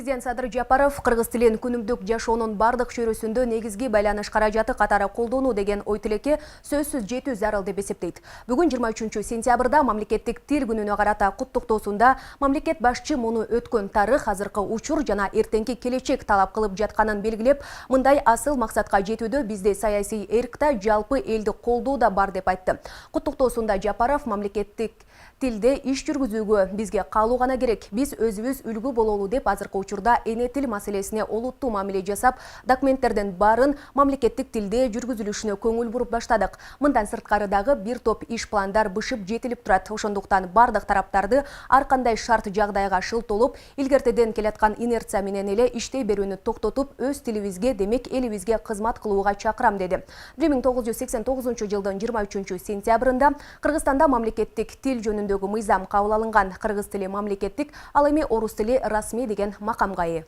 Президент Садыр Жапаров кыргыз тилин күнүмдүк жашоонун бардык чөйрөсүндө негизги байланыш каражаты катары колдонуу деген ой тилекке сөзсүз жетүү зарыл деп эсептейт. Бүгүн 23 сентябрда мамлекеттик тил күнүнө карата куттуктоосунда мамлекет башчы муну өткөн тарых, азыркы учур жана эртеңки келечек талап кылып жатканын белгилеп, мындай асыл максатка жетүүдө бизде саясий эркта жалпы элдик колдоо да бар деп айтты. Куттуктоосунда Жапаров мамлекеттик тилде иш жүргүзүүгө бизге калуу гана керек. Биз өзүбүз үлгү бололу деп азыркы учурда эне тил маселесине олуттуу мамиле жасап, документтердин баарын мамлекеттик тилде жүргүзүлүшүнө көңүл буруп баштадык. Мындан сырткары дагы бир топ иш пландар бышып жетилип турат. Ошондуктан бардык тараптарды ар кандай шарт жагдайга шылтолуп, илгертеден келаткан инерция менен эле иштей берүүнү токтотуп, өз тилибизге, демек элибизге кызмат кылууга чакырам деди. 1989 жылдын 23 сентябрында Кыргызстанда мамлекеттик тил жөнүндөгү мыйзам кабыл алынган. Кыргыз тили мамлекеттик, ал эми орус тили расмий деген макамга ээ.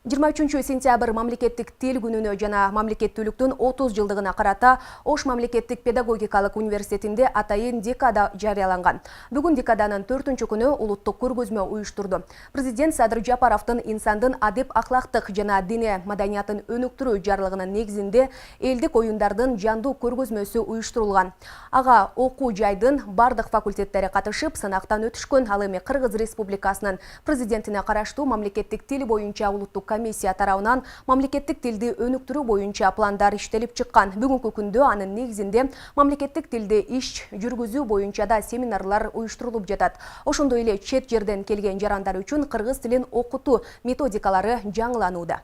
23 сентябрь мамлекеттик тил күнүнө жана мамлекеттүүлүктүн 30 жылдыгына карата Ош мамлекеттик педагогикалык университетинде атайын декада жарыяланган. Бүгүн декаданын 4-күнү улуттук көргөзмө уюштурду. Президент Садыр Жапаровдун инсандын адеп акылактык жана дине маданиятын өнүктүрүү жарлыгынын негизинде элдик оюндардын жандуу көргөзмөсү уюштурулган. Ага окуу жайдын бардык факультеттери катышып, сынактан өтүшкөн. Ал эми Кыргыз Республикасынын президентине караштуу мамлекеттик тил боюнча улуттук комиссия тарабынан мамлекеттик тилди өнүктүрүү боюнча пландар иштелип чыккан. Бүгүнкү күндө анын негизинде мамлекеттик тилде иш жүргүзүү боюнча да семинарлар уюштурулуп жатат. Ошондой эле чет жерден келген жарандар үчүн кыргыз тилин окутуу методикалары жаңыланууда.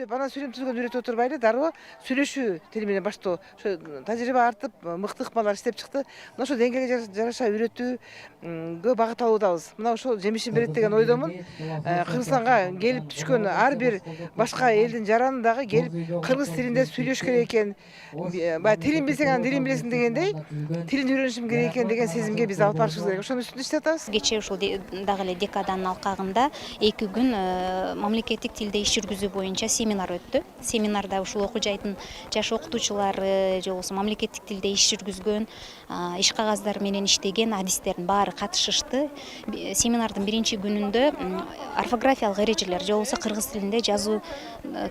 Бана сүйлөмсүзгөн үйрөтүп отурбайлы, дароо сүйлөшүү тили менен баштоо. Тажрыйба артып, мыкты ыкмалар иштеп чыкты. Мына ошо деңгээлге жараша үйрөтүүгө багытталуудабыз. Мына ошол жемишин берет деген ойдомун. Кыргызстанга келип түшкөн ар бир башка элдин жараны дагы келип кыргыз тилинде сүйлөш керек экен. Баягы тилин билсең анын дилин билесиң дегендей, тилин үйрөнүшүм керек экен деген сезимге биз алып барышыбыз керек. Ошонун үстүндө иштеп атабыз. Кечээ ушул дагы эле декаданын алкагында 2 күн мамлекеттик тилде иш жүргүзүү боюнча семинар өттү. Семинарда ушул окуу жайдын жаш окутуучулары же болбосо мамлекеттик тилде иш жүргүзгөн, иш кагаздары менен иштеген адистердин баары катышышты. Семинардын 1-күнүндө орфографиялык эрежелер же болбосо кыргыз тилинде жазуу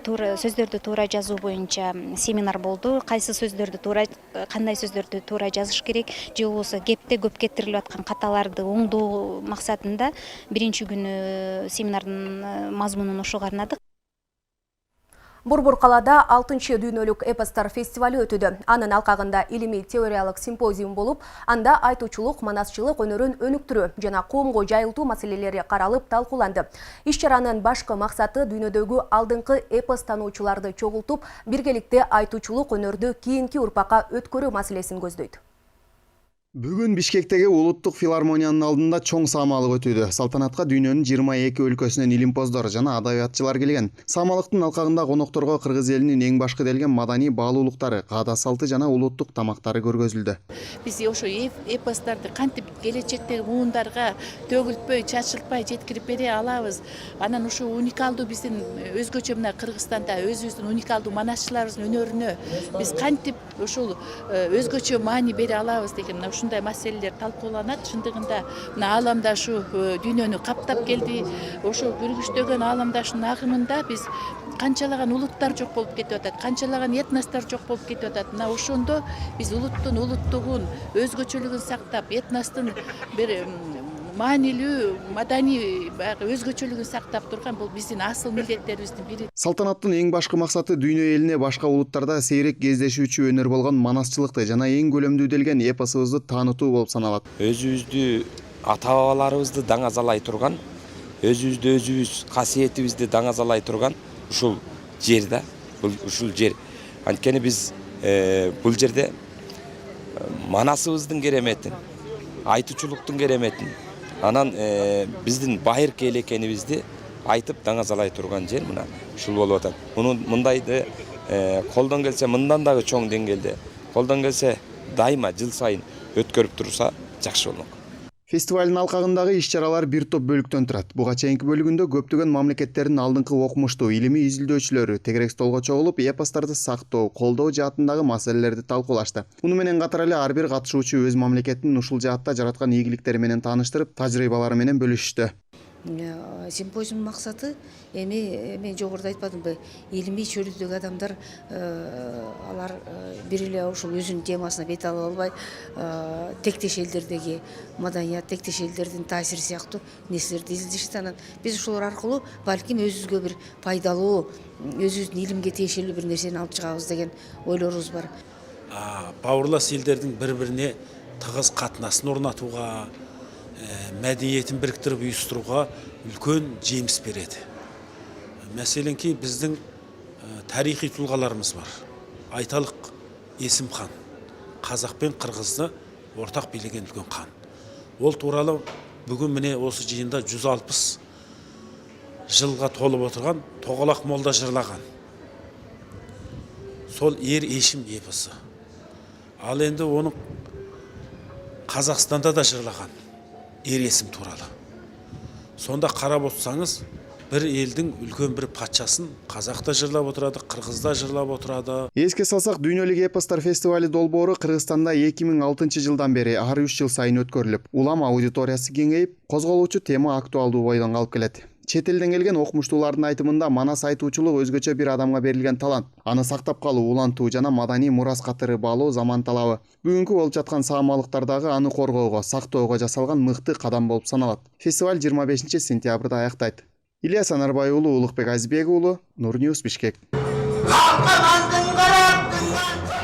сөздөрдү туура жазуу боюнча семинар болду. Кайсы сөздөрдү туура, кандай сөздөрдү туура жазыш керек, же болбосо кепте көп кетирилип аткан каталарды оңдоо максатында 1-күнү семинардын мазмунун ошого арнадык. Борбор калаада 6-чы дүйнөлүк эпостор фестивалю өтүүдө. Анын алкагында илимий теориялык симпозиум болуп, анда айтуучулук, манасчылык өнөрүн өнүктүрүү жана коомго жайылтуу маселелери каралып талкууланды. Иш-чаранын башкы максаты дүйнөдөгү алдыңкы эпос таануучуларды чогултуп, биргеликте айтуучулук өнөрдү кийинки урпакка өткөрүү маселесин көздөйт. Бүгүн Бишкектеги улуттук филармониянын алдында чоң саамалык өтүүдө. Салтанатка дүйнөнүн 22 өлкөсүнөн илимпоздор жана адабиятчылар келген. Саамалыктын алкагында конокторго кыргыз элинин эң башкы делген маданий баалуулуктары, каада салты жана улуттук тамактары көргөзүлдү. Биз ошо эпосторду кантип келечектеги буундарга төгүлтпөй, чачылтпай жеткирип бере алабыз. Анан ушу уникалдуу биздин өзгөчө мына Кыргызстанда өзүбүздүн уникалдуу манасчыларыбыздын өнөрүнө биз кантип ушул өзгөчө маани бере алабыз деген ушундай маселелер талкууланат. Чындыгында мына ааламдашу дүйнөнү каптап келди. Ошо бүргүчтөгөн ааламдашуунун агымында биз канчалаган улуттар жок болуп кетип атат, канчалаган этностор жок болуп кетип атат. Мына ошондо биз улуттун улуттугун, өзгөчөлүгүн сактап, этностун бир маанилүү, маданий өзгөчөлүгүн сактап турган бул биздин асыл милдеттерибиздин бири. Салтанаттын эң башкы максаты дүйнө элине башка улуттарда сейрек кездешүүчү өнөр болгон манасчылыкты жана эң көлөмдүү делген эпосубузду таанытуу болуп саналат. Өзүбүздү ата-бабаларыбызды даңазалай турган, өзүбүз касиетибизди даңазалай турган ушул жер да, ушул жер. Анткени биз бул жерде манасыбыздын кереметин, айтуучулуктун кереметин, анан биздин байыркы эл экенибизди айтып даңазалай турган жер мына ушул болуп атат. Мындайды колдон келсе мындан дагы чоң деңгээлде, колдон келсе дайыма жыл сайын өткөрүп турса жакшы болмок. Фестивалдын алкагындагы иш-чаралар бир топ бөлүктөн турат. Буга чейинки бөлүгүндө көптөгөн мамлекеттердин алдыңкы окумуштуу илимий изилдөөчүлөрү тегерек столго чогулуп, эпосторду сактоо, колдоо жаатындагы маселелерди талкуулашты. Муну менен катар эле ар бир катышуучу өз мамлекетинин ушул жаатта жараткан ийгиликтери менен тааныштырып, тажрыйбалары менен бөлүшүштү. Симпозиум максаты эми мен жогоруда айтпадымбы, илимий чөлүдөгү адамдар алар бир эле ушул өзүнүн темасына бет ала албай, тектеш элдердеги маданият, тектеш элдердин таасири сыяктуу нерселерди изилдешет. Анан биз ушулар аркылуу балким өзүбүзгө бир пайдалуу, өзүбүздүн илимге тиешелүү бир нерсени алып чыгабыз деген ойлорубуз бар. Бауырлас елдердің бір-біріне тығыз қатынасын орнатуға, мәдениетін біріктіріп ұйыстыруға үлкен жеміс береді. Мәселенки біздің тарихи тұлғаларымыз бар. Айталық Есім хан, қазақ пен қырғызды ортақ билеген үлкен хан. Ол туралы бүгін міне осы жиында 160 жылға толып отырған Тоғалақ молда жырлаған. Сол ер ешім епісі. Ал енді оның Қазақстанда да жырлаған ер есім туралы. Сонда қарап отырсаңыз, бір елдің үлкен бір патшасын Қазақта жырлап отырады, Қырғызда жырлап отырады. Эске салсак, дүйнөлүк эпостор фестивали долбоору Кыргызстанда 2006 жылдан бери ар 3 жыл сайын өткөрүлүп, улам аудиториясы кеңейип, козголуучу тема актуалдуу бойдон калып келет. Чет элден келген окумуштуулардын айтымында манас айтуучулук өзгөчө бир адамга берилген талант. Аны сактап калуу, улантуу жана маданий мурас катары баалоо заман талабы. Бүгүнкү болуп жаткан саамалыктардагы аны коргоого, сактоого жасалган мыкты кадам болуп саналат. Фестиваль 25 сентябрда аяктайт. Ильяс Анарбай уулу, Улукбек Азбек уулу, Нур Ньюс, Бишкек.